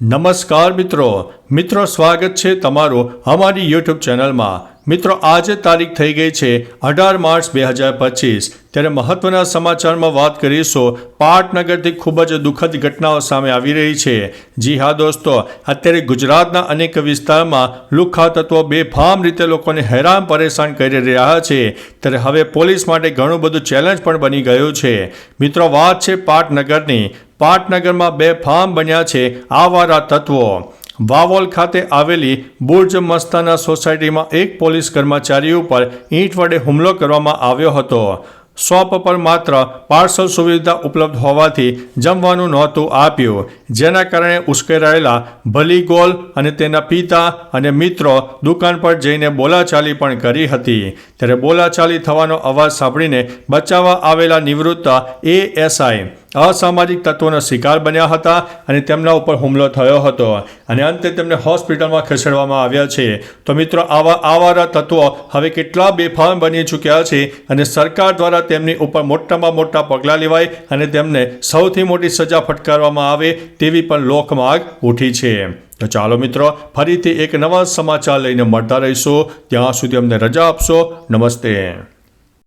નમસ્કાર મિત્રો સ્વાગત છે તમારું અમારી યુટ્યુબ ચેનલમાં। મિત્રો આજે તારીખ થઈ ગઈ છે 18 માર્ચ 2025। ત્યારે મહત્વના સમાચારમાં વાત કરીશું। પાટનગરથી ખૂબ જ દુઃખદ ઘટનાઓ સામે આવી રહી છે। જી હા દોસ્તો, અત્યારે ગુજરાતના અનેક વિસ્તારમાં લુખ્ખા તત્વો બેફામ રીતે લોકોને હેરાન પરેશાન કરી રહ્યા છે। ત્યારે હવે પોલીસ માટે ઘણું બધું ચેલેન્જ પણ બની ગયું છે। મિત્રો વાત છે પાટનગરની। પાટનગરમાં બેફામ બન્યા છે આવારા તત્વો। વાવોલ ખાતે આવેલી બુર્જ મસ્તાના સોસાયટીમાં એક પોલીસ કર્મચારી ઉપર ઈંટ વડે હુમલો કરવામાં આવ્યો હતો। શોપ પર માત્ર પાર્સલ સુવિધા ઉપલબ્ધ હોવાથી જમવાનું નહોતું આપ્યું, જેના કારણે ઉશ્કેરાયેલા ભલીગોલ અને તેના પિતા અને મિત્રો દુકાન પર જઈને બોલાચાલી પણ કરી હતી। ત્યારે બોલાચાલી થવાનો અવાજ સાંભળીને બચાવવા આવેલા નિવૃત્ત એએસઆઈ અસામાજિક તત્વોનો શિકાર બન્યા હતા અને તેમના ઉપર હુમલો થયો હતો અને અંતે તેમને હોસ્પિટલમાં ખસેડવામાં આવ્યા છે। તો મિત્રો આવા આવારા તત્વો હવે કેટલા બેફામ બની ચૂક્યા છે અને સરકાર દ્વારા તેમની ઉપર મોટામાં મોટા પગલાં લેવાય અને તેમને સૌથી મોટી સજા ફટકારવામાં આવે તેવી પણ લોકમાંગ ઉઠી છે। તો ચાલો મિત્રો, ફરીથી એક નવા સમાચાર લઈને મળતા રહીશું। ત્યાં સુધી અમને રજા આપશો। નમસ્તે।